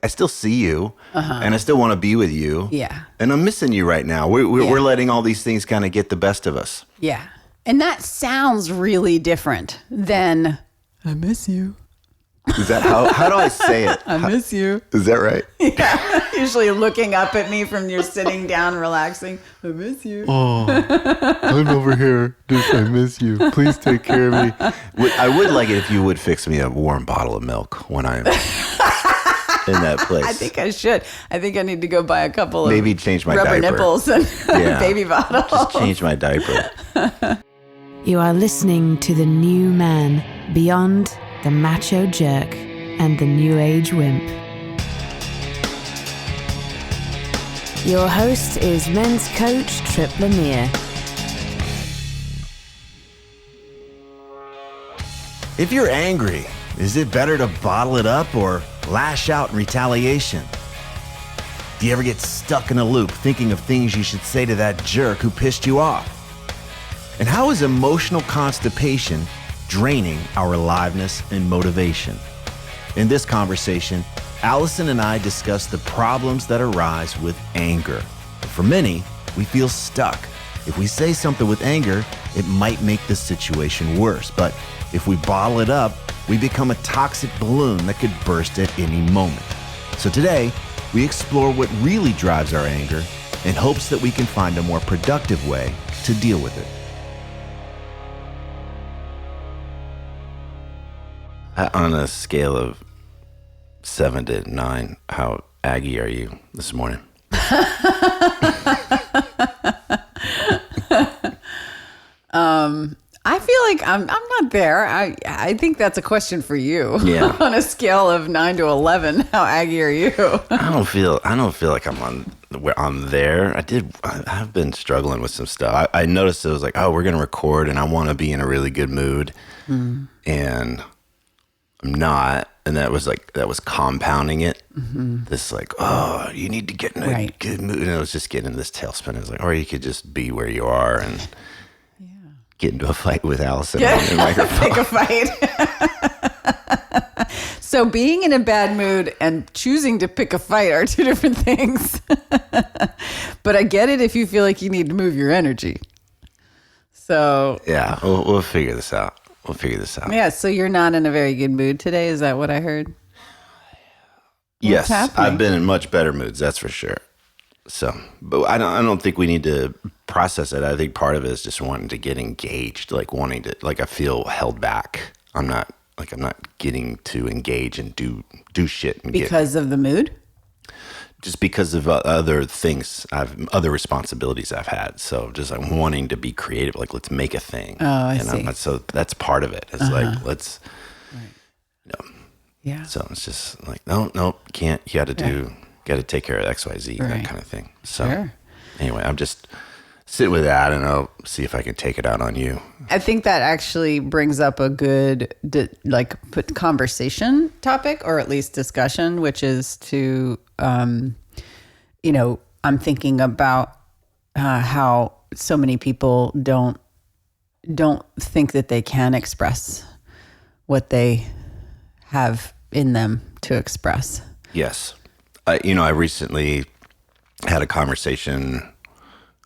I still see you, and I still want to be with you. Yeah. And I'm missing you right now. We're letting all these things kind of get the best of us. Yeah. And that sounds really different than I miss you. Is that how do I say it? I miss you. Is that right? Yeah. Usually looking up at me from you're sitting down, relaxing. I miss you. Oh, I'm over here. I miss you. Please take care of me. I would like it if you would fix me a warm bottle of milk when I'm in that place. I think I should. I think I need to go buy a couple of maybe change my rubber diaper. Nipples and baby bottles. Just change my diaper. You are listening to the new man beyond the Macho Jerk and the New Age Wimp. Your host is men's coach Tripp Lanier. If you're angry, is it better to bottle it up or lash out in retaliation? Do you ever get stuck in a loop thinking of things you should say to that jerk who pissed you off? And how is emotional constipation draining our aliveness and motivation? In this conversation, Alyson and I discuss the problems that arise with anger. And for many, we feel stuck. If we say something with anger, it might make the situation worse. But if we bottle it up, we become a toxic balloon that could burst at any moment. So today, we explore what really drives our anger in hopes that we can find a more productive way to deal with it. On a scale of 7 to 9, how aggy are you this morning? I feel like I'm not there. I think that's a question for you. Yeah. On a scale of 9 to 11, how aggy are you? I don't feel like I'm there. I've been struggling with some stuff. I noticed it was like, oh, we're gonna record, and I want to be in a really good mood, and I'm not. And that was compounding it. Mm-hmm. This like, oh, you need to get in a good mood. And it was just getting in this tailspin. It was like, or you could just be where you are and get into a fight with Alyson on the microphone. Pick a fight. So being in a bad mood and choosing to pick a fight are two different things. But I get it if you feel like you need to move your energy. So yeah, we'll figure this out. Yeah, so you're not in a very good mood today. Is that what I heard? Yes, I've been in much better moods, that's for sure. So, but I don't think we need to process it. I think part of it is just wanting to get engaged, like wanting to, like I feel held back. I'm not getting to engage and do shit. And because of the mood? Just because of other things, other responsibilities I've had. So just like wanting to be creative, like let's make a thing. Oh, I see. So that's part of it. It's like, let's, yeah. So it's just like, no, can't, you got to take care of X, Y, Z, that kind of thing. So anyway, I'm just sit with that and I'll see if I can take it out on you. I think that actually brings up a good, conversation topic, or at least discussion, which is to, I'm thinking about how so many people don't think that they can express what they have in them to express. Yes. I recently had a conversation,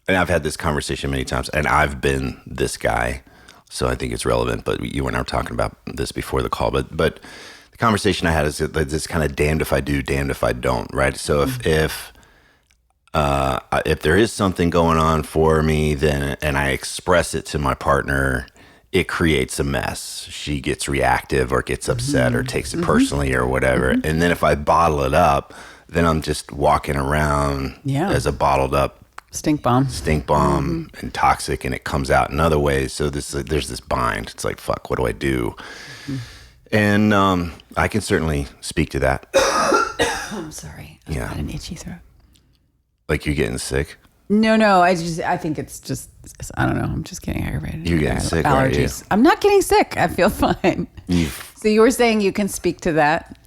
and I've had this conversation many times, and I've been this guy, so I think it's relevant, but you and I were talking about this before the call, but the conversation I had is this kind of damned if I do, damned if I don't, right? So if there is something going on for me, and I express it to my partner, it creates a mess. She gets reactive or gets upset or takes it personally or whatever. And then if I bottle it up, then I'm just walking around as a bottled up stink bomb and toxic, and it comes out in other ways. So there's this bind. It's like, fuck, what do I do? And I can certainly speak to that. I'm sorry. I've got an itchy throat. Like you're getting sick? No. I think it's just, I don't know. I'm just getting aggravated. You're getting sick, allergies. Are you? I'm not getting sick. I feel fine. So you were saying you can speak to that?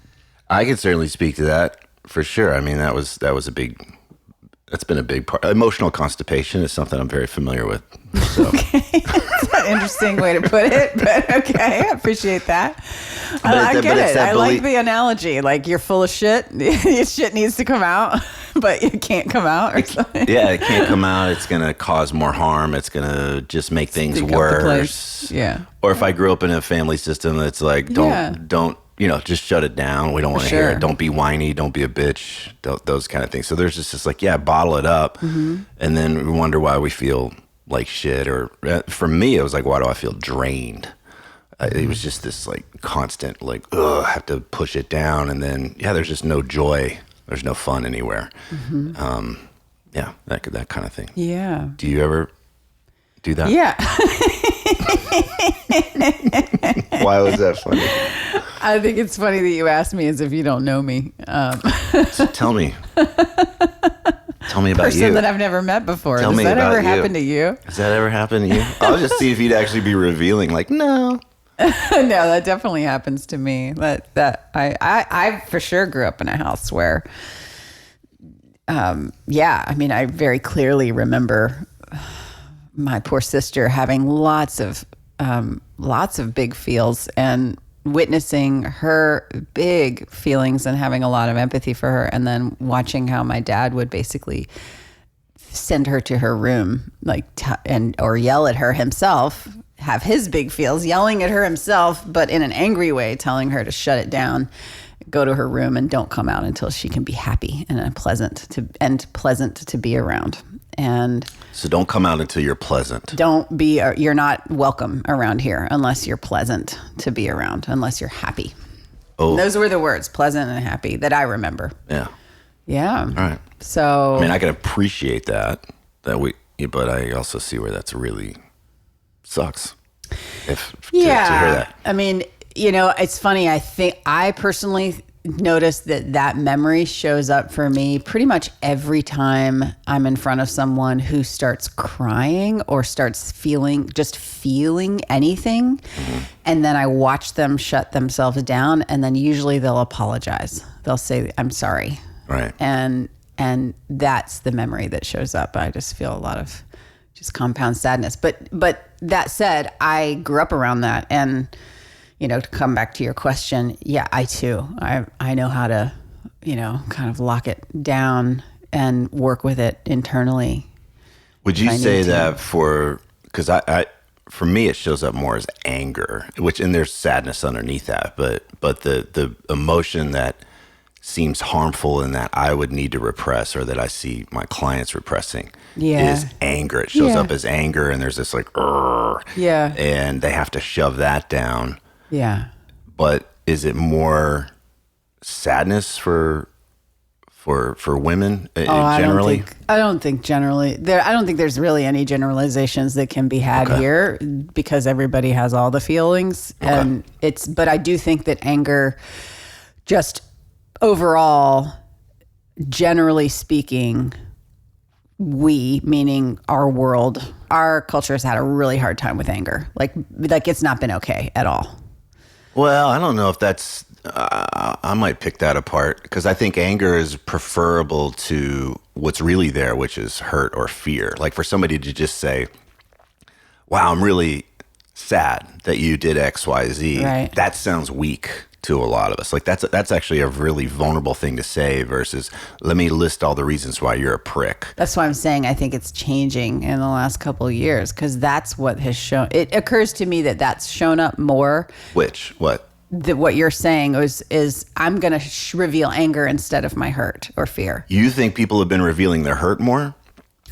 I can certainly speak to that for sure. I mean, that was a big That's been a big part. Emotional constipation is something I'm very familiar with. So. Okay. That's an interesting way to put it, but okay. I appreciate that. I get it. I like the analogy. Like, you're full of shit. Your shit needs to come out, but it can't come out or something. Yeah, it can't come out. It's going to cause more harm. It's going to just make things worse. Yeah. Or if I grew up in a family system that's like, don't, just shut it down. We don't want to hear it. Don't be whiny. Don't be a bitch. Those kind of things. So there's just like, bottle it up. Mm-hmm. And then we wonder why we feel like shit. Or for me, it was like, why do I feel drained? It was just this like constant, like, I have to push it down. And then, there's just no joy. There's no fun anywhere. Mm-hmm. That kind of thing. Yeah. Do you ever do that? Yeah. Why was that funny? I think it's funny that you asked me as if you don't know me. So tell me. Tell me about person you. That I've never met before. Tell me Does that about ever you. happen to you? Has that ever happened to you? I'll just see if you'd actually be revealing. Like, no. No, that definitely happens to me. I for sure grew up in a house where, I very clearly remember my poor sister having lots of big feels and witnessing her big feelings and having a lot of empathy for her, and then watching how my dad would basically send her to her room, like or yell at her himself, have his big feels, yelling at her himself, but in an angry way, telling her to shut it down, go to her room, and don't come out until she can be happy and pleasant to be around. And so don't come out until you're pleasant. You're not welcome around here unless you're pleasant to be around, unless you're happy. Oh, those were the words, pleasant and happy, that I remember. Yeah. Yeah. All right. So I can appreciate that but I also see where that's really sucks. To hear that. It's funny. I think I personally noticed that memory shows up for me pretty much every time I'm in front of someone who starts crying or starts feeling anything. Mm-hmm. And then I watch them shut themselves down, and then usually they'll apologize. They'll say, I'm sorry. Right. And that's the memory that shows up. I just feel a lot of just compound sadness. But that said, I grew up around that, and to come back to your question, I too. I know how to, kind of lock it down and work with it internally. Would you say that because for me, it shows up more as anger, and there's sadness underneath that, but the emotion that seems harmful and that I would need to repress, or that I see my clients repressing, is anger. It shows up as anger, and there's this like, and they have to shove that down. Yeah. But is it more sadness for women generally? I don't think generally. I don't think there's really any generalizations that can be had here, because everybody has all the feelings. Okay. But I do think that anger, just overall, generally speaking, meaning our world, our culture has had a really hard time with anger. Like it's not been okay at all. Well, I don't know if that's, I might pick that apart, because I think anger is preferable to what's really there, which is hurt or fear. Like for somebody to just say, wow, I'm really sad that you did X, Y, Z. Right. That sounds weak to a lot of us. Like that's actually a really vulnerable thing to say, versus let me list all the reasons why you're a prick. That's why I'm saying I think it's changing in the last couple of years, because that's what has shown. It occurs to me that that's shown up more. What you're saying is I'm going to reveal anger instead of my hurt or fear. You think people have been revealing their hurt more?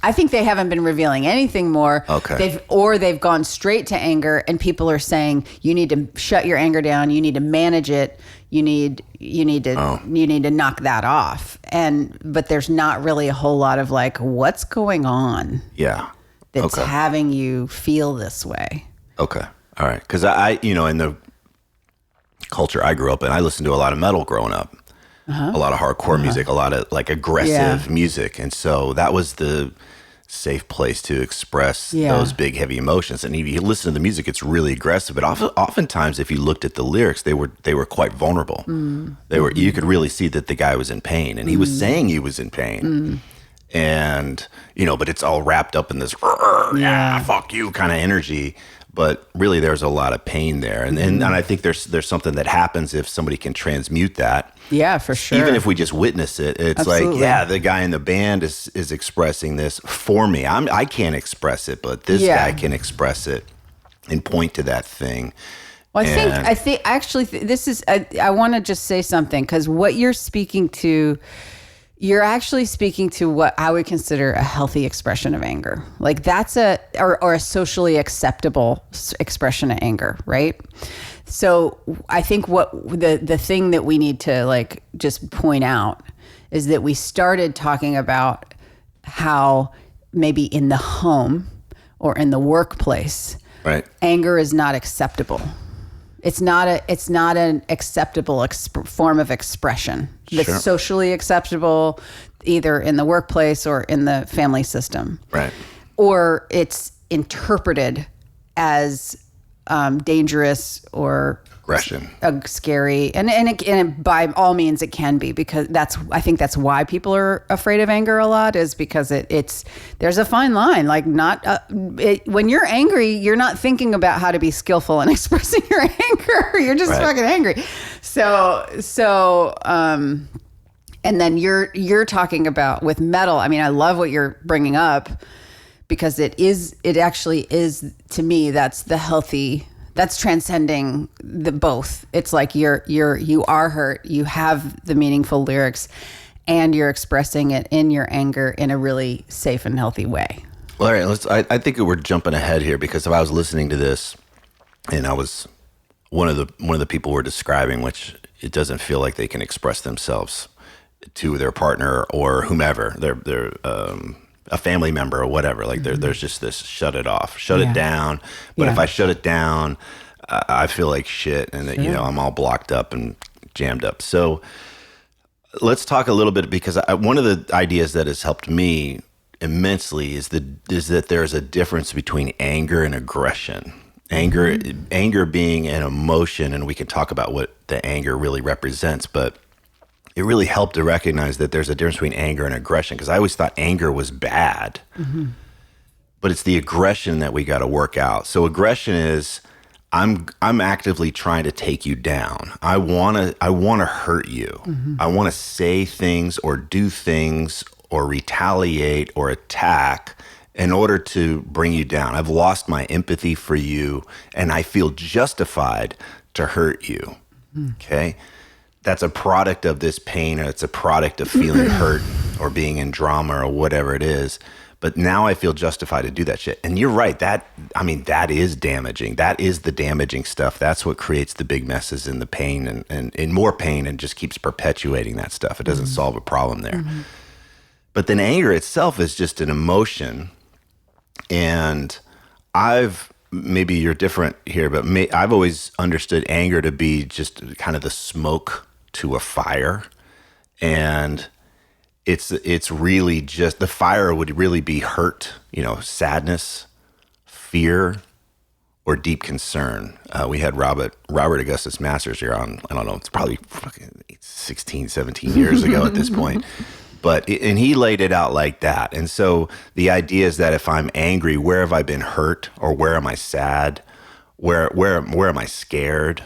I think they haven't been revealing anything more. Okay. They've gone straight to anger, and people are saying you need to shut your anger down. You need to manage it. You need to knock that off. But there's not really a whole lot of like, what's going on? Yeah. That's having you feel this way. Okay. All right. Because I in the culture I grew up in, I listened to a lot of metal growing up. Uh-huh. A lot of hardcore music, a lot of like aggressive music. And so that was the safe place to express those big, heavy emotions. And if you listen to the music, it's really aggressive. But oftentimes, if you looked at the lyrics, they were quite vulnerable. Mm. You could really see that the guy was in pain, and he was saying he was in pain. and but it's all wrapped up in this fuck you kind of energy. But really, there's a lot of pain there, and I think there's something that happens if somebody can transmute that. Yeah, for sure. Even if we just witness it, it's Absolutely. like, the guy in the band is expressing this for me. I can't express it, but this guy can express it and point to that thing. Well, I think actually this is. I want to just say something, because what you're speaking to. You're actually speaking to what I would consider a healthy expression of anger. Like that's or a socially acceptable expression of anger, right? So I think what the thing that we need to like just point out is that we started talking about how maybe in the home or in the workplace, right, anger is not acceptable. It's not an acceptable form of expression that's socially acceptable, either in the workplace or in the family system. Right. Or it's interpreted as dangerous or aggression, scary, and by all means it can be, because I think that's why people are afraid of anger a lot, is because there's a fine line. Like when you're angry, you're not thinking about how to be skillful in expressing your anger. You're just fucking angry. So and then you're talking about with metal. I mean, I love what you're bringing up, because it actually is, to me, that's the healthy. That's transcending the both. It's like you are hurt, you have the meaningful lyrics, and you're expressing it in your anger in a really safe and healthy way. Well, all right, I think we're jumping ahead here, because if I was listening to this and I was one of the people we're describing, which it doesn't feel like they can express themselves to their partner or whomever, they're a family member or whatever, like there's just this shut it down. But if I shut it down, I feel like shit, and I'm all blocked up and jammed up. So let's talk a little bit, because one of the ideas that has helped me immensely is that there's a difference between anger and aggression. Anger being an emotion, and we can talk about what the anger really represents, but it really helped to recognize that there's a difference between anger and aggression, because I always thought anger was bad, but it's the aggression that we got to work out. So aggression is I'm actively trying to take you down. I want to hurt you. I want to say things or do things or retaliate or attack in order to bring you down. I've lost my empathy for you, and I feel justified to hurt you. Okay? That's a product of this pain, or it's a product of feeling hurt or being in drama or whatever it is. But now I feel justified to do that shit. And you're right. That is damaging. That is the damaging stuff. That's what creates the big messes and the pain and more pain, and just keeps perpetuating that stuff. It doesn't solve a problem there. But then anger itself is just an emotion. And maybe you're different here, but I've always understood anger to be just kind of the smoke to a fire. And it's really just, the fire would really be hurt, sadness, fear, or deep concern. We had Robert Augustus Masters here on, I don't know, it's probably fucking 16, 17 years ago at this point. And he laid it out like that. And so the idea is that if I'm angry, where have I been hurt, or where am I sad? Where am I scared?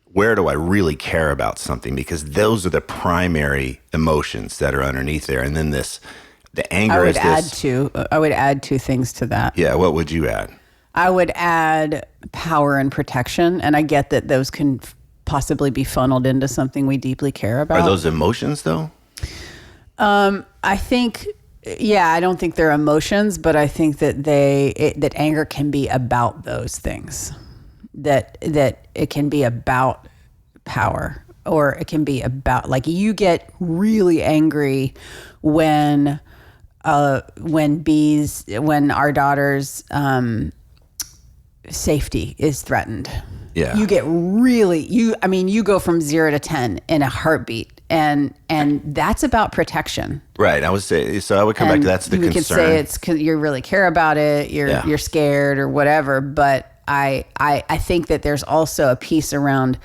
Where do I really care about something? Because those are the primary emotions that are underneath there. And then the anger is this. I would add two things to that. Yeah, what would you add? I would add power and protection. And I get that those can possibly be funneled into something we deeply care about. Are those emotions though? I think, I don't think they're emotions, but I think that that anger can be about those things. That it can be about power, or it can be about, like, you get really angry when our daughter's safety is threatened. Yeah. You get you go from 0 to 10 in a heartbeat. And that's about protection. Right. I would say, so I would come back to that's the concern. You could say it's because you really care about it. You're scared or whatever. But I think that there's also a piece around,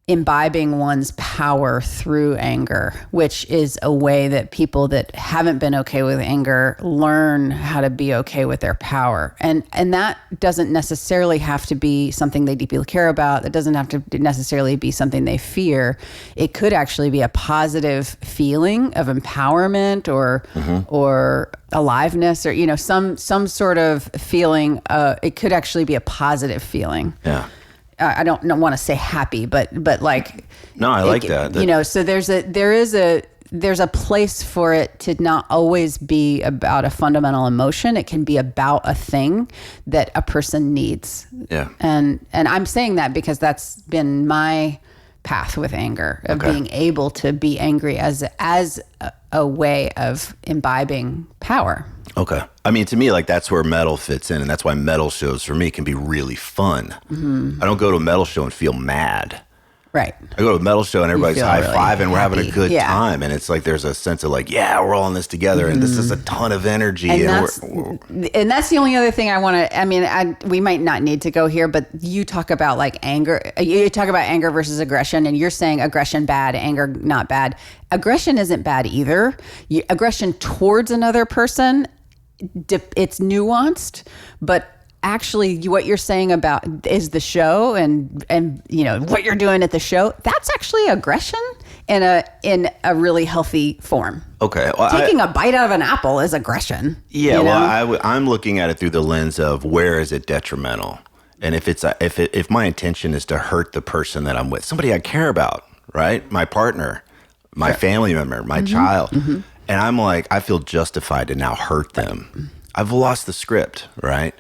imbibing one's power through anger, which is a way that people that haven't been okay with anger learn how to be okay with their power. And that doesn't necessarily have to be something they deeply care about. It doesn't have to necessarily be something they fear. It could actually be a positive feeling of empowerment or aliveness, or, you know, some sort of feeling. It could actually be a positive feeling. Yeah. I don't want to say happy, but like, no, I like that. You know, so there's a place for it to not always be about a fundamental emotion. It can be about a thing that a person needs. Yeah. And I'm saying that because that's been my path with anger, of being able to be angry as a way of imbibing power. Okay. I mean, to me, like, that's where metal fits in, and that's why metal shows for me can be really fun. Mm-hmm. I don't go to a metal show and feel mad. Right. I go to a metal show and everybody's high-fiving, and we're having a good time, and it's like there's a sense of like, yeah, we're all in this together, and this is a ton of energy. And that's the only other thing I want to, I mean, we might not need to go here, but you talk about like anger. You talk about anger versus aggression, and you're saying aggression bad, anger not bad. Aggression isn't bad either. Aggression towards another person, it's nuanced, but actually what you're saying about is the show and you know what you're doing at the show, that's actually aggression in a really healthy form. Okay. Well, taking a bite out of an apple is aggression. Yeah. You know? Well, I'm looking at it through the lens of where is it detrimental, and if my intention is to hurt the person that I'm with, somebody I care about, right, my partner, my family member, my child, and I'm like, I feel justified to now hurt them. I've lost the script, right?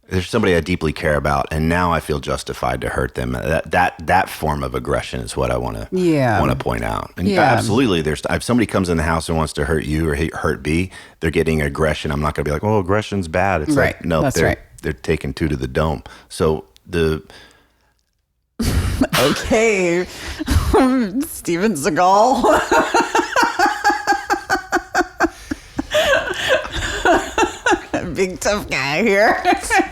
There's somebody I deeply care about, and now I feel justified to hurt them. That form of aggression is what I want to point out. And absolutely, if somebody comes in the house and wants to hurt you or hurt B, they're getting aggression. I'm not going to be like, oh, aggression's bad. It's right. like, no, they're taking two to the dome. So okay, Steven Seagal. Big tough guy here.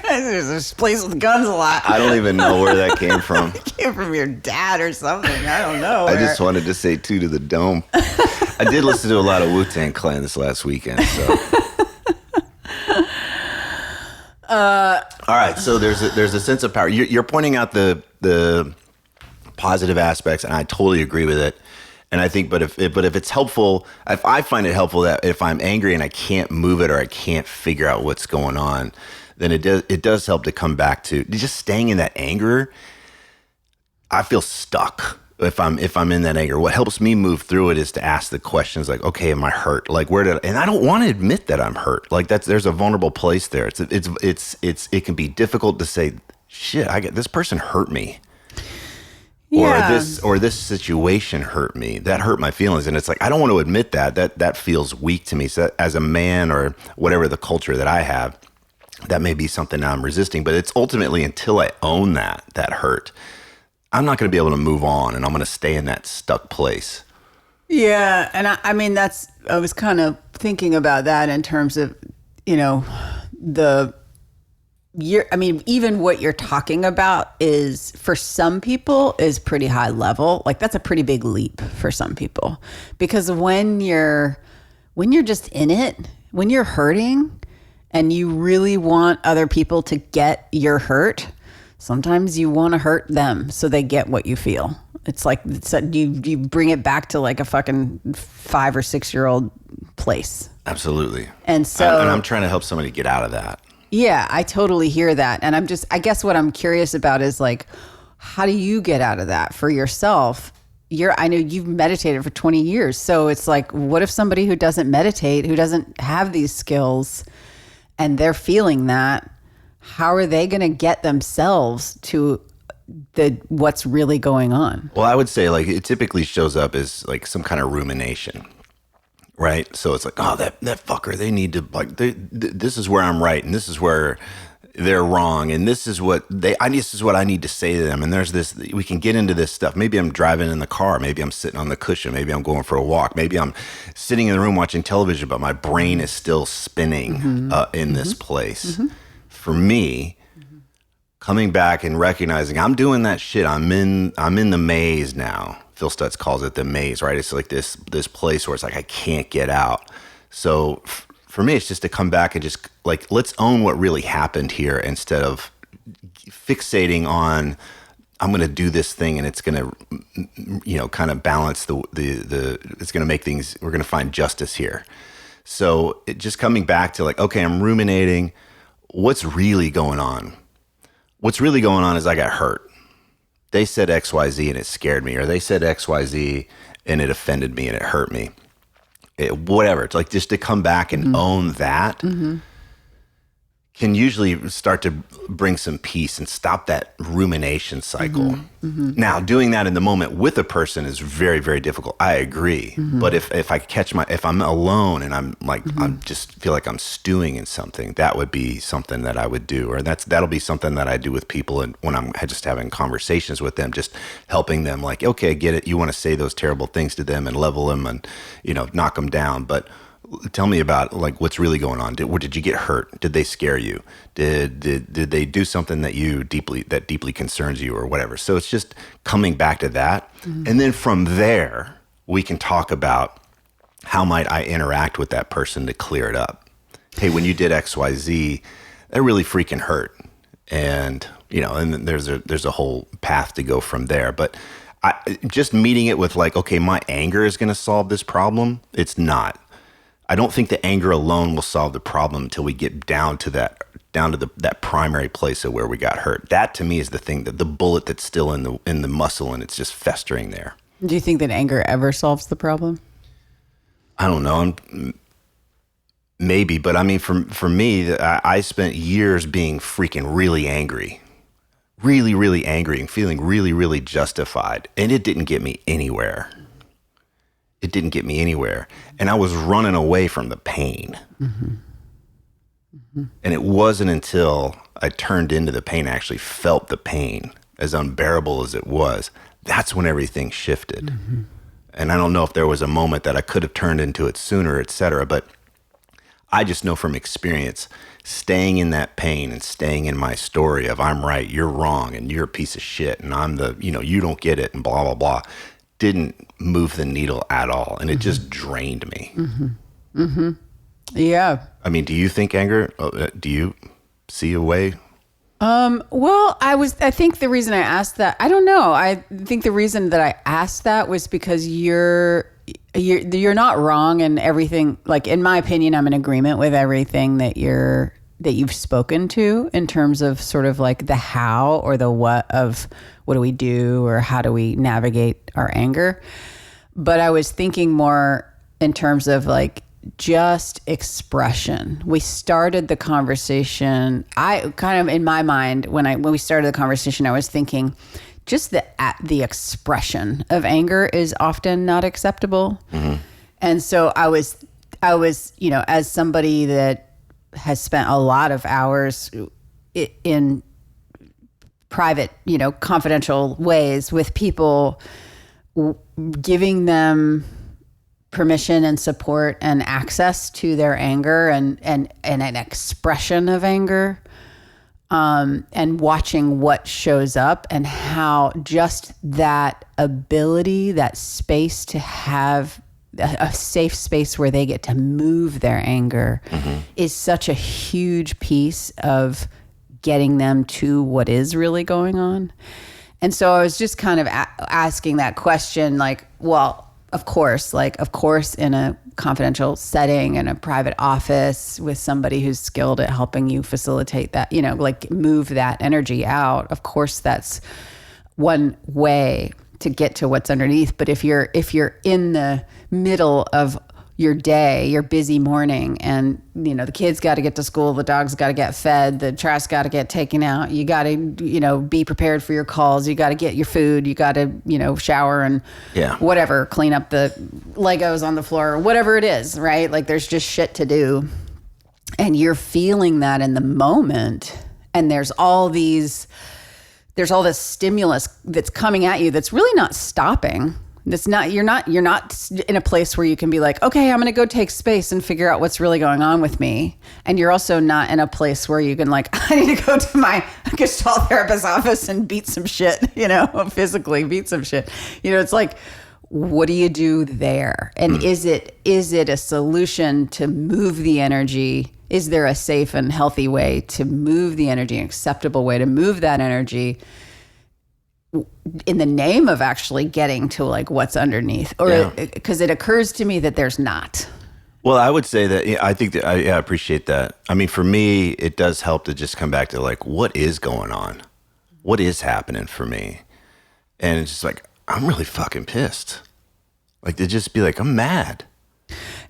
There's this place with guns a lot. I don't even know where that came from. It came from your dad or something. I don't know. I just wanted to say two to the dome. I did listen to a lot of Wu-Tang Clan this last weekend. So. All right. So there's a sense of power. You're pointing out the positive aspects, and I totally agree with it. And I think, but if it's helpful, if I find it helpful that if I'm angry and I can't move it or I can't figure out what's going on, then it does help to come back to just staying in that anger. I feel stuck if I'm in that anger. What helps me move through it is to ask the questions like, okay, am I hurt? Like, and I don't want to admit that I'm hurt. Like there's a vulnerable place there. It can be difficult to say, shit, this person hurt me. Yeah. Or this situation hurt me. That hurt my feelings. And it's like, I don't want to admit that feels weak to me. So as a man or whatever the culture that I have, that may be something I'm resisting. But it's ultimately until I own that hurt, I'm not going to be able to move on, and I'm going to stay in that stuck place. Yeah. And I mean, I was kind of thinking about that in terms of, you know, even what you're talking about is, for some people, is pretty high level. Like that's a pretty big leap for some people, because when you're just in it, when you're hurting and you really want other people to get your hurt, sometimes you want to hurt them so they get what you feel. It's like you bring it back to like a fucking 5 or 6 year old place. Absolutely. And so, and I'm trying to help somebody get out of that. Yeah, I totally hear that. And I guess what I'm curious about is like, how do you get out of that for yourself? I know you've meditated for 20 years. So it's like, what if somebody who doesn't meditate, who doesn't have these skills, and they're feeling that, how are they going to get themselves to what's really going on? Well, I would say like it typically shows up as like some kind of rumination. Right. So it's like, oh, that fucker, they need to like, this is where I'm right. And this is where they're wrong. And this is what I need to say to them. And there's this, we can get into this stuff. Maybe I'm driving in the car. Maybe I'm sitting on the cushion. Maybe I'm going for a walk. Maybe I'm sitting in the room watching television, but my brain is still spinning in this place. For me, coming back and recognizing I'm doing that shit. I'm in the maze now. Phil Stutz calls it the maze, right? It's like this place where it's like I can't get out. So for me, it's just to come back and just like, let's own what really happened here instead of fixating on I'm going to do this thing and it's going to, kind of balance the it's going to make things, we're going to find justice here. So it just coming back to like, okay, I'm ruminating. What's really going on? What's really going on is I got hurt. They said XYZ and it scared me, or they said XYZ and it offended me and it hurt me. Whatever. It's like just to come back and own that can usually start to bring some peace and stop that rumination cycle. Now, doing that in the moment with a person is very, very difficult. I agree. But if I if I'm alone and I'm like, I just feel like I'm stewing in something, that would be something that I would do. Or that'll be something that I do with people. And when I'm just having conversations with them, just helping them like, okay, get it. You want to say those terrible things to them and level them and, knock them down. But tell me about like what's really going on. Did you get hurt? Did they scare you? Did they do something that deeply concerns you or whatever? So it's just coming back to that. And then from there, we can talk about how might I interact with that person to clear it up. Hey, when you did XYZ, that really freaking hurt. And, and then there's a whole path to go from there. But just meeting it with like, okay, my anger is going to solve this problem. It's not. I don't think the anger alone will solve the problem until we get down to that primary place of where we got hurt. That to me is the thing, that the bullet that's still in the muscle and it's just festering there. Do you think that anger ever solves the problem? I don't know. Maybe, but I mean, for me, I spent years being freaking really angry, really, really angry and feeling really, really justified. And it didn't get me anywhere. It didn't get me anywhere. And I was running away from the pain. And it wasn't until I turned into the pain, I actually felt the pain, as unbearable as it was. That's when everything shifted. And I don't know if there was a moment that I could have turned into it sooner, et cetera, but I just know from experience, staying in that pain and staying in my story of I'm right, you're wrong, and you're a piece of shit, and I'm you don't get it, and blah, blah, blah, didn't move the needle at all. And it just drained me. Yeah. I mean, do you think anger, do you see a way? Well, I think the reason I asked that, I don't know. I think the reason that I asked that was because you're not wrong in everything. Like, in my opinion, I'm in agreement with everything that you've spoken to in terms of sort of like the how or the what of what do we do or how do we navigate our anger. But I was thinking more in terms of like just expression. We started the conversation. I kind of, in my mind, when we started the conversation, I was thinking just the expression of anger is often not acceptable. And so I was, as somebody that has spent a lot of hours in private, confidential ways with people, giving them permission and support and access to their anger and an expression of anger, and watching what shows up and how just that ability, that space to have a safe space where they get to move their anger is such a huge piece of getting them to what is really going on. And so I was just kind of asking that question, like, well, of course, in a confidential setting, in a private office with somebody who's skilled at helping you facilitate that, like move that energy out. Of course, that's one way to get to what's underneath. But if you're in the middle of your day, your busy morning, and the kids got to get to school, the dog's got to get fed, the trash got to get taken out, you got to be prepared for your calls, you got to get your food, you got to shower and whatever, clean up the Legos on the floor, whatever it is, right? Like there's just shit to do, and you're feeling that in the moment, and there's all this stimulus that's coming at you that's really not stopping. You're not in a place where you can be like, okay, I'm going to go take space and figure out what's really going on with me. And you're also not in a place where you can like, I need to go to my Gestalt therapist's office and beat some shit, physically beat some shit. It's like, what do you do there? And is it a solution to move the energy? Is there a safe and healthy way to move the energy, an acceptable way to move that energy in the name of actually getting to like what's underneath? Or because it occurs to me that there's not. Well, I would say that I think that I appreciate that. I mean, for me, it does help to just come back to like, what is going on? What is happening for me? And it's just like, I'm really fucking pissed. Like to just be like, I'm mad.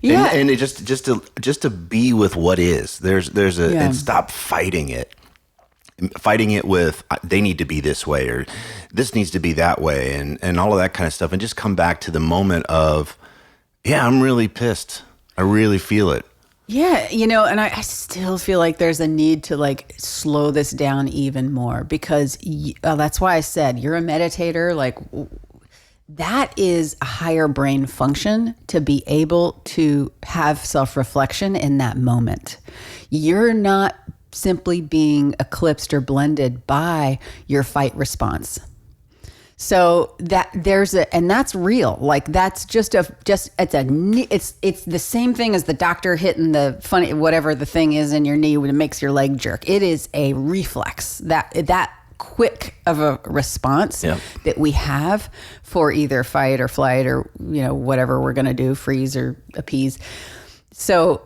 Yeah. And it just to be with what is. And stop fighting it. Fighting it with they need to be this way or this needs to be that way and all of that kind of stuff, and just come back to the moment of, I'm really pissed. I really feel it. Yeah, and I still feel like there's a need to like slow this down even more, because that's why I said you're a meditator. Like that is a higher brain function to be able to have self-reflection in that moment. You're not simply being eclipsed or blended by your fight response. So that and that's real. Like that's it's the same thing as the doctor hitting the funny, whatever the thing is in your knee when it makes your leg jerk. It is a reflex that quick of a response that we have for either fight or flight or, whatever we're going to do, freeze or appease. So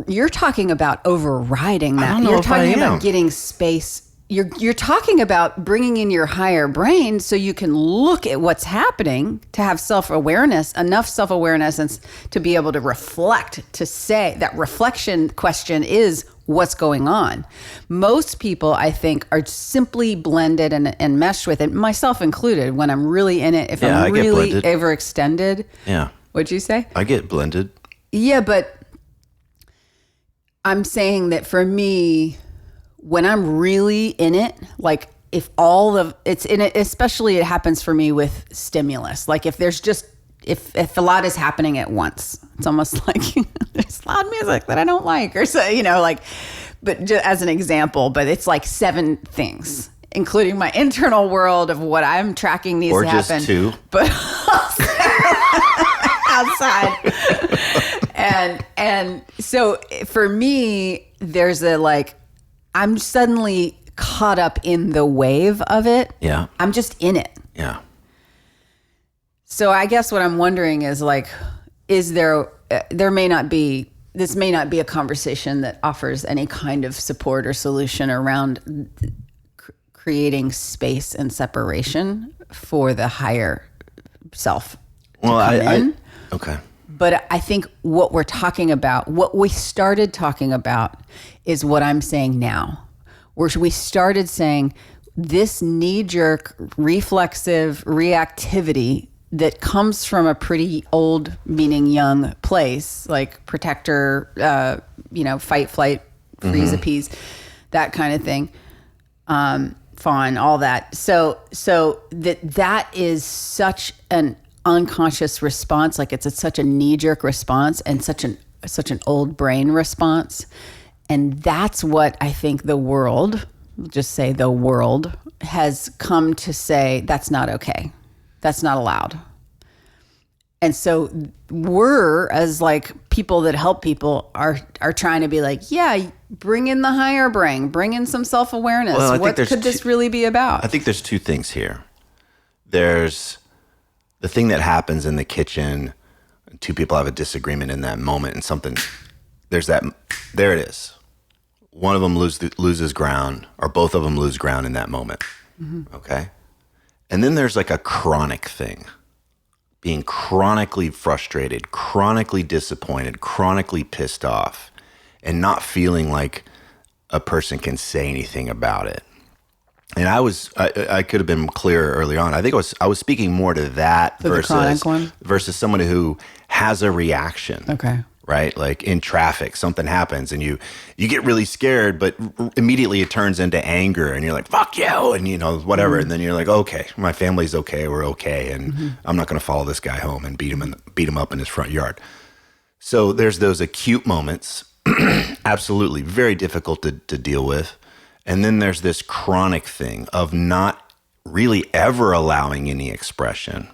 you're talking about overriding that. I don't know you're if talking I am. about getting space. You're talking about bringing in your higher brain so you can look at what's happening, to have self-awareness, enough self-awareness and to be able to reflect, to say that reflection question is what's going on. Most people, I think, are simply blended and meshed with it, myself included, when I'm really in it, if I'm really overextended. Yeah. What'd you say? I get blended. Yeah, but I'm saying that for me, when I'm really in it, like if it's in it, especially it happens for me with stimulus. Like if there's just, if a lot is happening at once, it's almost like there's loud music that I don't like or so, but just as an example, but it's like 7 things, including my internal world of what I'm tracking needs to happen. Or just 2. But outside. And so for me, there's I'm suddenly caught up in the wave of it. Yeah. I'm just in it. Yeah. So I guess what I'm wondering is is this may not be a conversation that offers any kind of support or solution around creating space and separation for the higher self. Okay. But I think what we're talking about, what we started talking about, is what I'm saying now. Where we started saying this knee-jerk, reflexive reactivity that comes from a pretty old, meaning young place, like protector, fight, flight, freeze, appease, that kind of thing, fawn, all that. So that is such an unconscious response, like it's such a knee-jerk response and such an old brain response. And that's what I think the world, we'll just say the world, has come to say, that's not okay. That's not allowed. And so we're, as people that help people, are trying to be bring in the higher brain, bring in some self-awareness. Well, what could this really be about? I think there's 2 things here. There's the thing that happens in the kitchen, 2 people have a disagreement in that moment, and there it is. One of them loses ground, or both of them lose ground in that moment. Mm-hmm. Okay? And then there's a chronic thing. Being chronically frustrated, chronically disappointed, chronically pissed off, and not feeling like a person can say anything about it. And I could have been clearer early on. I think I was speaking more to that versus someone who has a reaction. Okay. right? Like in traffic, something happens and you get really scared, but immediately it turns into anger and you're like, fuck you, and whatever. And then you're like, okay, my family's okay, we're okay, and I'm not going to follow this guy home and beat him up in his front yard. So there's those acute moments, absolutely very difficult to deal with. And then there's this chronic thing of not really ever allowing any expression,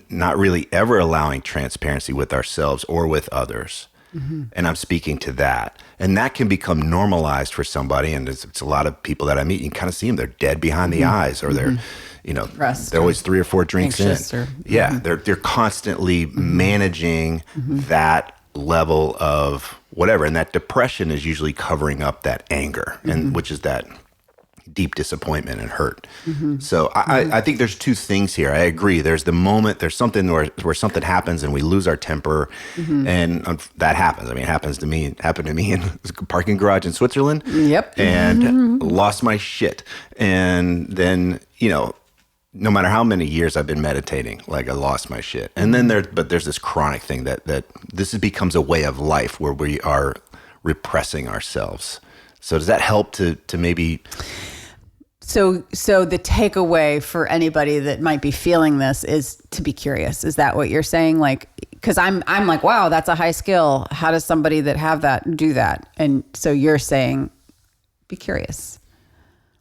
not really ever allowing transparency with ourselves or with others. And I'm speaking to that. And that can become normalized for somebody. And it's a lot of people that I meet, you can kind of see them, they're dead behind the eyes, or they're, they're always 3 or 4 drinks in. They're constantly managing that level of whatever. And that depression is usually covering up that anger, and which is that deep disappointment and hurt. So I think there's 2 things here. I agree. There's the moment, there's something where something happens and we lose our temper, and that happens. I mean, it happened to me in a parking garage in Switzerland. And lost my shit. And then, no matter how many years I've been meditating, like I lost my shit. And then there's this chronic thing that this becomes a way of life where we are repressing ourselves. So does that help to maybe? So the takeaway for anybody that might be feeling this is to be curious. Is that what you're saying? Like, because I'm like, wow, that's a high skill. How does somebody that have that do that? And so you're saying, be curious.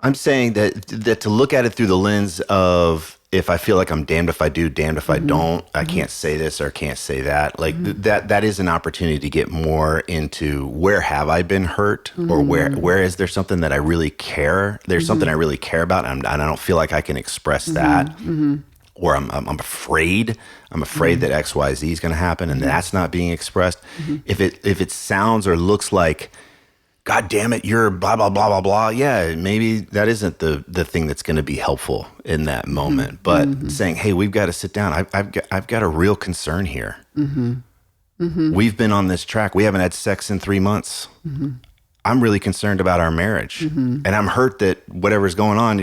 I'm saying that to look at it through the lens of, if I feel like I'm damned if I do, damned if I don't, I can't say this or can't say that. Like that is an opportunity to get more into, where have I been hurt, or where is there something that I really care? There's something I really care about, and I don't feel like I can express that, or I'm afraid. I'm afraid that X, Y, Z is going to happen, and that's not being expressed. If it sounds or looks like, God damn it, you're blah, blah, blah, blah, blah. Yeah, maybe that isn't the thing that's going to be helpful in that moment. But saying, hey, we've got to sit down. I've got a real concern here. We've been on this track. We haven't had sex in 3 months. I'm really concerned about our marriage. And I'm hurt that whatever's going on,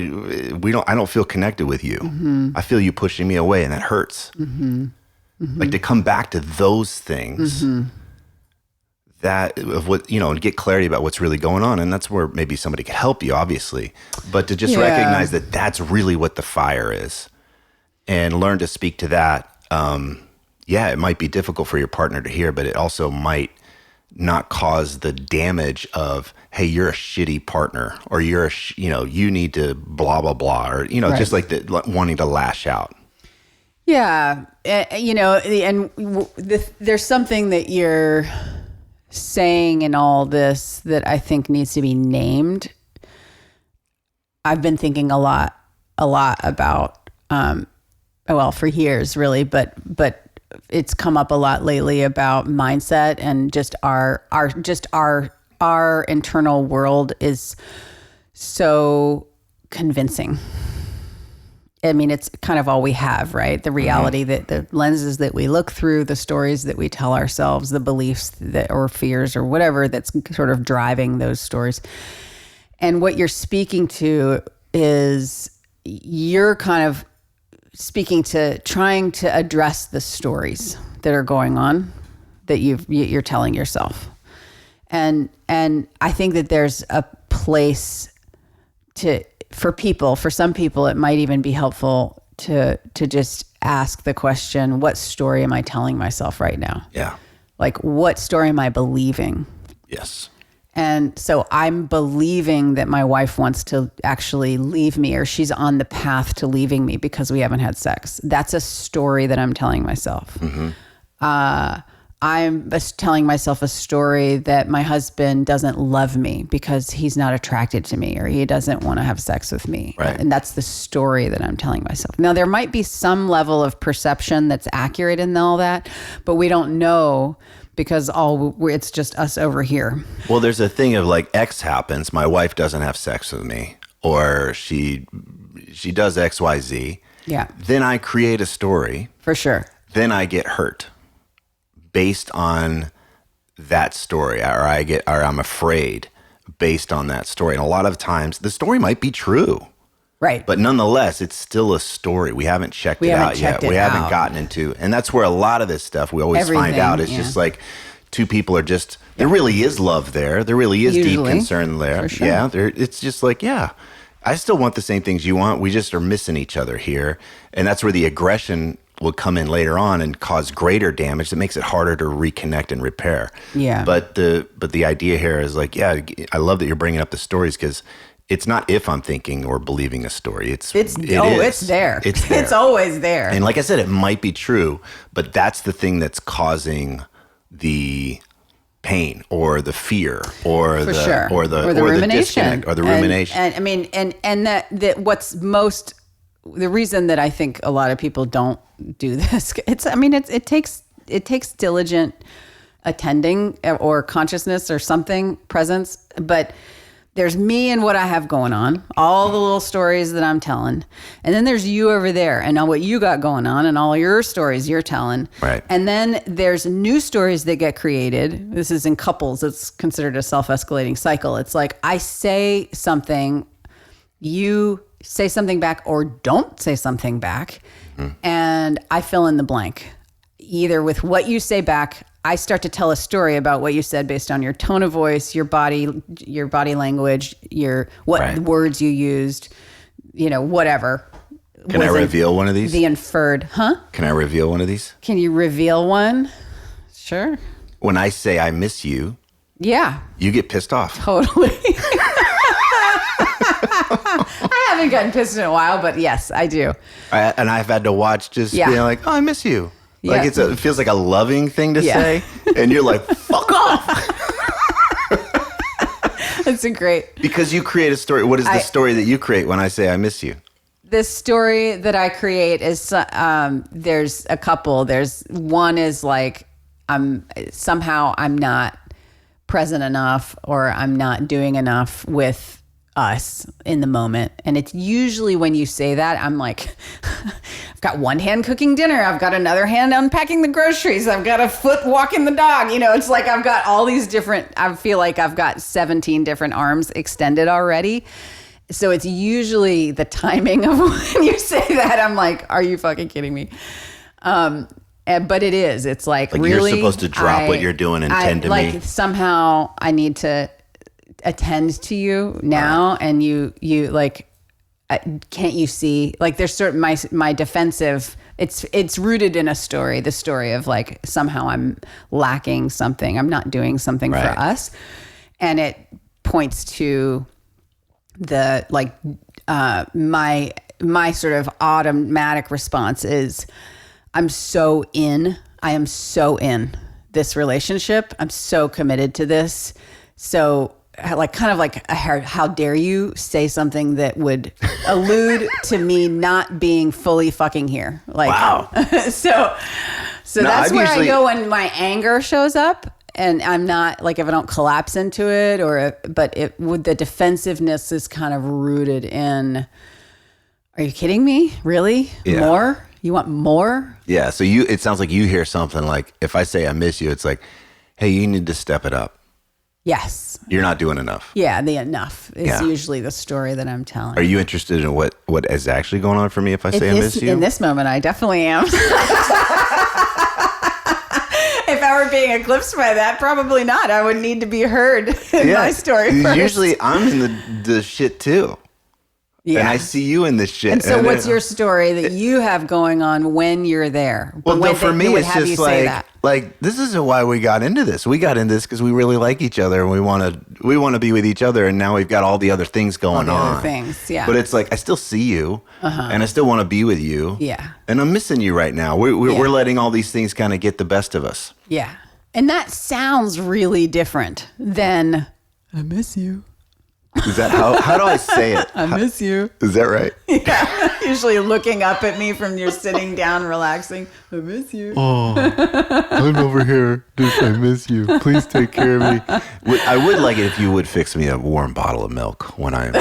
I don't feel connected with you. I feel you pushing me away, and that hurts. Like, to come back to those things. That of what, and get clarity about what's really going on. And that's where maybe somebody could help you, obviously, but to just recognize that that's really what the fire is, and learn to speak to that. It might be difficult for your partner to hear, but it also might not cause the damage of, hey, you're a shitty partner, or you're you need to blah, blah, blah, or, just like wanting to lash out. Yeah. There's something that you're saying in all this that I think needs to be named. I've been thinking a lot about, for years really, but it's come up a lot lately about mindset, and just our internal world is so convincing. I mean, it's kind of all we have, right? The reality that the lenses that we look through, the stories that we tell ourselves, the beliefs or fears or whatever that's sort of driving those stories. And what you're speaking to is, you're kind of speaking to trying to address the stories that are going on that you're telling yourself. And I think that there's a place for some people, it might even be helpful to just ask the question, what story am I telling myself right now? Yeah. Like, what story am I believing? Yes. And so I'm believing that my wife wants to actually leave me, or she's on the path to leaving me because we haven't had sex. That's a story that I'm telling myself. I'm telling myself a story that my husband doesn't love me because he's not attracted to me, or he doesn't want to have sex with me. Right. And that's the story that I'm telling myself. Now, there might be some level of perception that's accurate in all that, but we don't know, because it's just us over here. Well, there's a thing of like, X happens, my wife doesn't have sex with me, or she does X, Y, Z. Yeah. Then I create a story. For sure. Then I get hurt based on that story, or I'm afraid based on that story. And a lot of times the story might be true. Right. But nonetheless, it's still a story. We haven't checked it out yet. We haven't gotten into, and that's where a lot of this stuff we always find out is just like, two people are just, there really is love there. There really is Usually, deep concern there. for sure. Yeah. It's just like, yeah, I still want the same things you want. We just are missing each other here. And that's where the aggression will come in later on and cause greater damage that makes it harder to reconnect and repair. Yeah. But the idea here is like, yeah, I love that you're bringing up the stories, because it's not if I'm thinking or believing a story. It's there. It's there. It's always there. And like I said, it might be true, but that's the thing that's causing the pain or the fear or For the sure. or the rumination disconnect or the rumination. And I mean, and that what's most, the reason that I think a lot of people don't do this, it takes diligent attending or consciousness or something, presence, but there's me and what I have going on, all the little stories that I'm telling. And then there's you over there and all what you got going on and all your stories you're telling. Right. And then there's new stories that get created. This is in couples. It's considered a self-escalating cycle. It's like I say something, you say something back or don't say something back. And I fill in the blank. Either with what you say back, I start to tell a story about what you said based on your tone of voice, your body language, Right. words you used, whatever. Can I reveal one of these? The inferred, huh? Can I reveal one of these? Can you reveal one? Sure. When I say I miss you, Yeah, you get pissed off. totally. I haven't gotten pissed in a while, but yes, I do. And I've had to watch just being like, oh, I miss you. Like Yeah. it feels like a loving thing to Yeah. say. And you're like, fuck off. It's a great. Because you create a story. What is the story that you create when I say I miss you? The story that I create is there's a couple. There's one is like I'm not present enough or I'm not doing enough with us in the moment. And it's usually when you say that, I'm like, I've got one hand cooking dinner. I've got another hand unpacking the groceries. I've got a foot walking the dog. It's like I've got all these different, I feel like I've got 17 different arms extended already. So it's usually the timing of when you say that. I'm like, are you fucking kidding me? But it is. It's like really, you're supposed to drop what you're doing and tend to me. Like somehow I need to attend to you now, and you like, can't you see? Like there's certain my defensive. It's rooted in a story. The story of like somehow I'm lacking something. I'm not doing something for us, and it points to the like my sort of automatic response is I am so in this relationship. I'm so committed to this. So like kind of like how dare you say something that would allude to me not being fully fucking here. Like wow. so that's where I go when my anger shows up. And I'm not like if I don't collapse into it the defensiveness is kind of rooted in, are you kidding me? Really? Yeah. More? You want more? Yeah. So it sounds like you hear something like, if I say I miss you, it's like, hey, you need to step it up. Yes. You're not doing enough. Yeah. The enough is usually the story that I'm telling. Are you interested in what is actually going on for me if I say I miss you? In this moment, I definitely am. If I were being eclipsed by that, probably not. I would need to be heard in my story first. Usually I'm in the shit too. Yeah. And I see you in this shit. And so what's your story that you have going on when you're there? Well, for me, it's just like, this isn't why we got into this. We got into this because we really like each other and we want to be with each other. And now we've got all the other things going on. Other things, yeah. But it's like, I still see you and I still want to be with you. Yeah. And I'm missing you right now. We're letting all these things kind of get the best of us. Yeah. And that sounds really different than I miss you. Is that how do I say it? I miss you. Is that right? Yeah. Usually looking up at me from your sitting down, relaxing. I miss you. Oh, I'm over here. I miss you. Please take care of me. I would like it if you would fix me a warm bottle of milk when I'm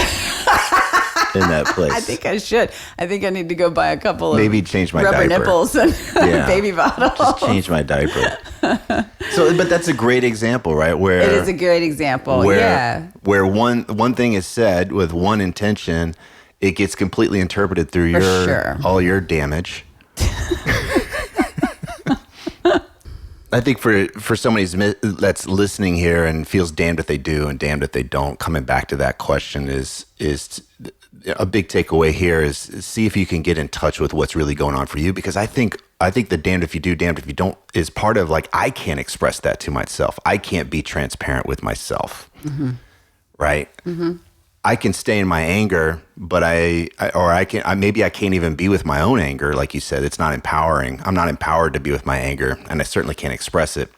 in that place. I think I should. I think I need to go buy a couple of maybe change my rubber diaper. nipples and baby bottles. Just change my diaper. But that's a great example, right? Where it is a great example. Where one thing is said with one intention, it gets completely interpreted through all your damage. I think for somebody that's listening here and feels damned if they do and damned if they don't, coming back to that question is a big takeaway here is see if you can get in touch with what's really going on for you. Because I think the damned if you do, damned if you don't is part of like, I can't express that to myself. I can't be transparent with myself. Mm-hmm. Right. Mm-hmm. I can stay in my anger, but maybe I can't even be with my own anger. Like you said, it's not empowering. I'm not empowered to be with my anger, and I certainly can't express it.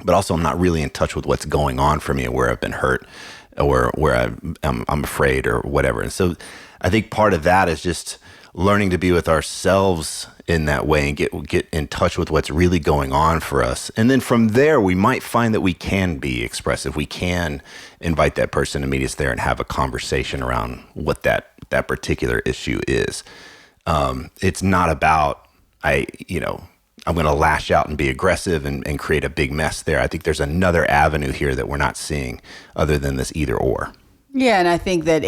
But also I'm not really in touch with what's going on for me and where I've been hurt or where I'm afraid or whatever. And so I think part of that is just learning to be with ourselves in that way and get in touch with what's really going on for us. And then from there, we might find that we can be expressive. We can invite that person to meet us there and have a conversation around what that particular issue is. It's not about, I'm going to lash out and be aggressive and create a big mess there. I think there's another avenue here that we're not seeing other than this either or. Yeah, and I think that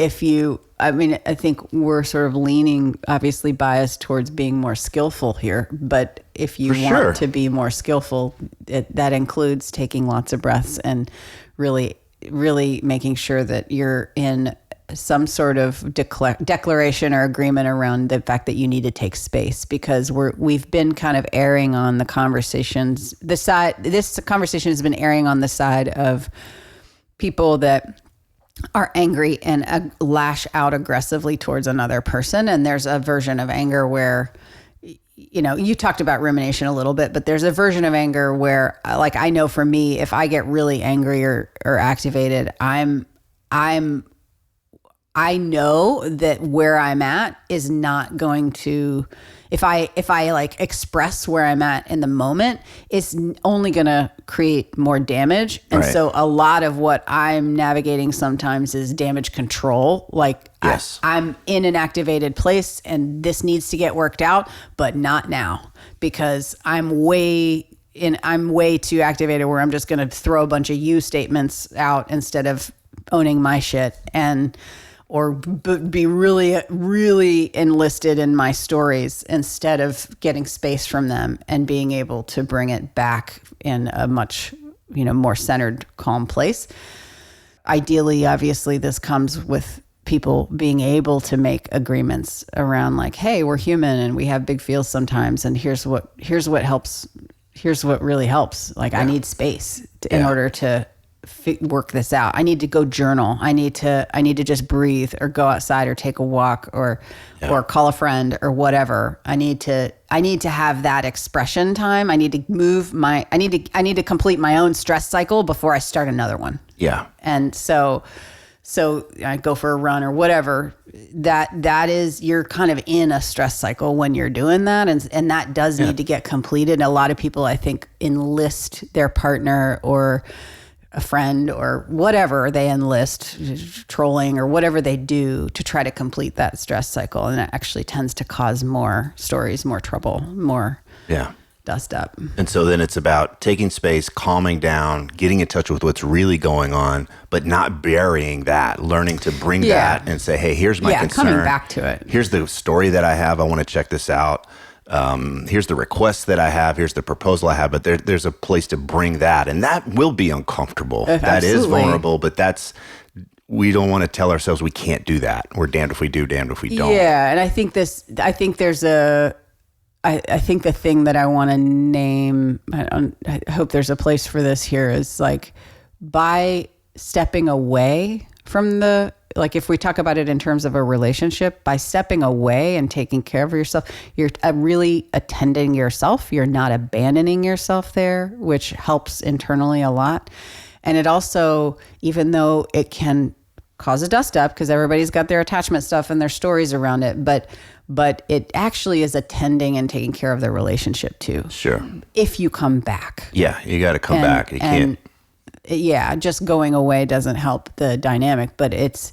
I think we're sort of leaning, obviously biased towards being more skillful here. But if you want to be more skillful, that includes taking lots of breaths and really, really making sure that you're in some sort of declaration or agreement around the fact that you need to take space, because we've been kind of erring on the conversations. This conversation has been erring on the side of people that are angry and lash out aggressively towards another person. And there's a version of anger where, you talked about rumination a little bit, but there's a version of anger where, like, I know for me, if I get really angry or activated, I know that where I'm at is not going to, if I like express where I'm at in the moment, it's only going to create more damage. And so a lot of what I'm navigating sometimes is damage control. Like, yes. I'm in an activated place and this needs to get worked out, but not now, because I'm way too activated where I'm just going to throw a bunch of you statements out instead of owning my shit or be really, really enlisted in my stories instead of getting space from them and being able to bring it back in a much, more centered, calm place. Ideally, obviously, this comes with people being able to make agreements around like, hey, we're human and we have big feels sometimes. And here's what helps. Here's what really helps. Like, I need space in order to work this out. I need to go journal. I need to just breathe or go outside or take a walk or call a friend or whatever. I need to have that expression time. I need to complete my own stress cycle before I start another one. Yeah. And so I go for a run or whatever. That is, you're kind of in a stress cycle when you're doing that. And that does need to get completed. And a lot of people, I think, enlist their partner or a friend or whatever they enlist, trolling or whatever they do to try to complete that stress cycle. And it actually tends to cause more stories, more trouble, more dust up. And so then it's about taking space, calming down, getting in touch with what's really going on, but not burying that, learning to bring that and say, hey, here's my concern. Coming back to it. Here's the story that I have. I want to check this out. Here's the request that I have. Here's the proposal I have. But there's a place to bring that. And that will be uncomfortable. That is vulnerable. But we don't want to tell ourselves we can't do that. We're damned if we do, damned if we don't. Yeah. And I think the thing that I want to name, I hope there's a place for this here, is like, by stepping away from like, if we talk about it in terms of a relationship, by stepping away and taking care of yourself, you're really attending yourself. You're not abandoning yourself there, which helps internally a lot. And it also, even though it can cause a dust up because everybody's got their attachment stuff and their stories around it, but it actually is attending and taking care of the relationship too. Sure. If you come back. Yeah, you got to come back. You can't. Yeah, just going away doesn't help the dynamic, but it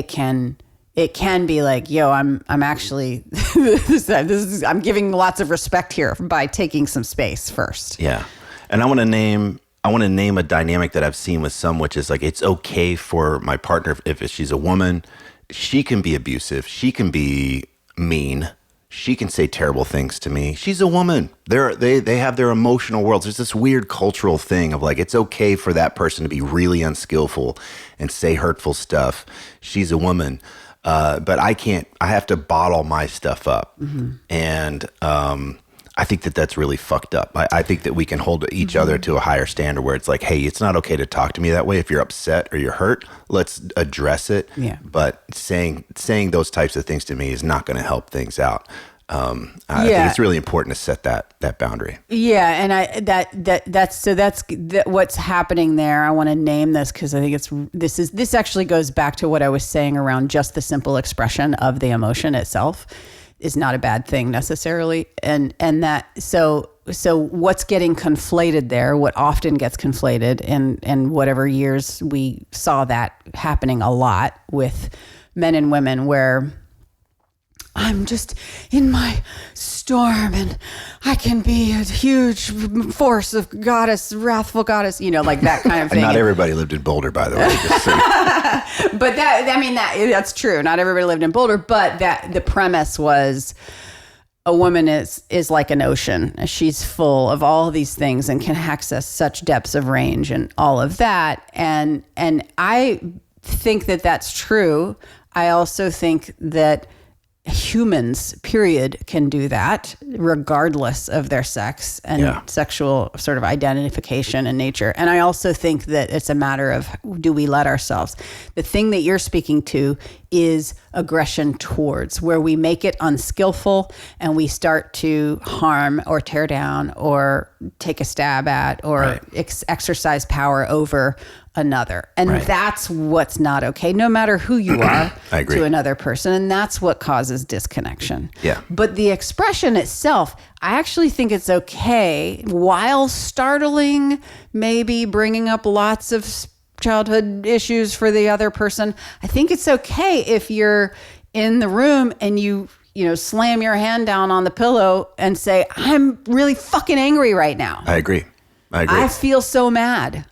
can be like, yo, I'm actually I'm giving lots of respect here by taking some space first. Yeah. And I want to name a dynamic that I've seen with some, which is like, it's okay for my partner, if she's a woman, she can be abusive, she can be mean, She can say terrible things to me. She's a woman. They have their emotional worlds. There's this weird cultural thing of like, it's okay for that person to be really unskillful and say hurtful stuff. She's a woman. But I can't, I have to bottle my stuff up. And I think that that's really fucked up. I think that we can hold each other to a higher standard where it's like, hey, it's not okay to talk to me that way. If you're upset or you're hurt, let's address it. Yeah. But saying those types of things to me is not going to help things out. I think it's really important to set that boundary. Yeah, and that's what's happening there. I want to name this because I think this actually goes back to what I was saying around just the simple expression of the emotion itself is not a bad thing necessarily, and that so what's getting conflated there, what often gets conflated, and whatever years we saw that happening a lot with men and women where I'm just in my storm and I can be a huge force of goddess, wrathful goddess, like that kind of thing. Not everybody lived in Boulder, by the way. Just so But that's true. Not everybody lived in Boulder, but that the premise was a woman is like an ocean. She's full of all these things and can access such depths of range and all of that. And I think that that's true. I also think that humans, period, can do that regardless of their sex and sexual sort of identification and nature. And I also think that it's a matter of, do we let ourselves? The thing that you're speaking to is aggression towards, where we make it unskillful and we start to harm or tear down or take a stab at or exercise power over another. And that's what's not okay, no matter who you are to another person. And that's what causes disconnection. Yeah. But the expression itself, I actually think it's okay, while startling, maybe bringing up lots of childhood issues for the other person. I think it's okay if you're in the room and you slam your hand down on the pillow and say, I'm really fucking angry right now. I agree. I feel so mad.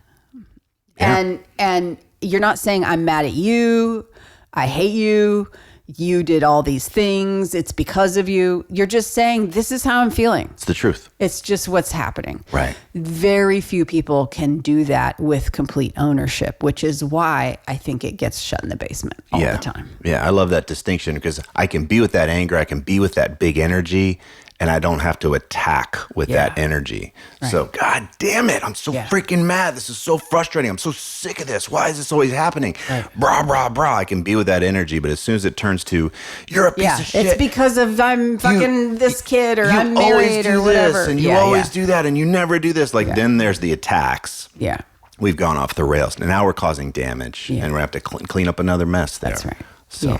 Yeah. And you're not saying I'm mad at you, I hate you, you did all these things, it's because of you. You're just saying, this is how I'm feeling. It's the truth. It's just what's happening. Right. Very few people can do that with complete ownership, which is why I think it gets shut in the basement all the time. Yeah, I love that distinction because I can be with that anger, I can be with that big energy, and I don't have to attack with that energy. Right. So, God damn it, I'm so freaking mad. This is so frustrating. I'm so sick of this. Why is this always happening? Right. Brah, brah, brah. I can be with that energy, but as soon as it turns to, you're a piece of shit. It's because of I'm fucking this kid or I'm married or whatever. And you always do that and you never do this. Then there's the attacks. Yeah. We've gone off the rails. And now we're causing damage and we have to clean up another mess there. That's right. So,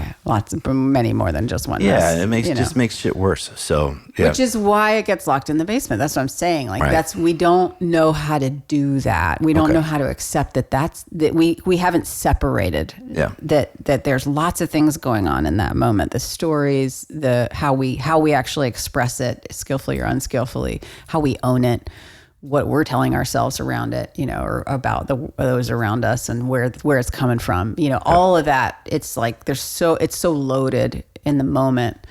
many more than just one. Yeah, it just makes shit worse. So, which is why it gets locked in the basement. That's what I'm saying. We don't know how to do that. We don't know how to accept that we haven't separated. Yeah. That there's lots of things going on in that moment. The stories, how we actually express it, skillfully or unskillfully, how we own it, what we're telling ourselves around it, or about those around us and where it's coming from, all of that. It's like it's so loaded in the moment.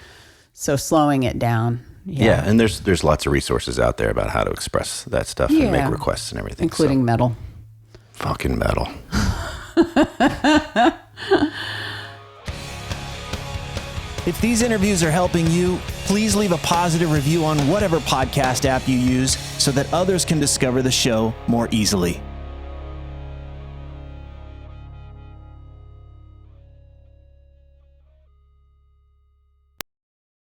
So slowing it down. Yeah. And there's lots of resources out there about how to express that stuff and make requests and everything. Including metal. Fucking metal. If these interviews are helping you, please leave a positive review on whatever podcast app you use so that others can discover the show more easily.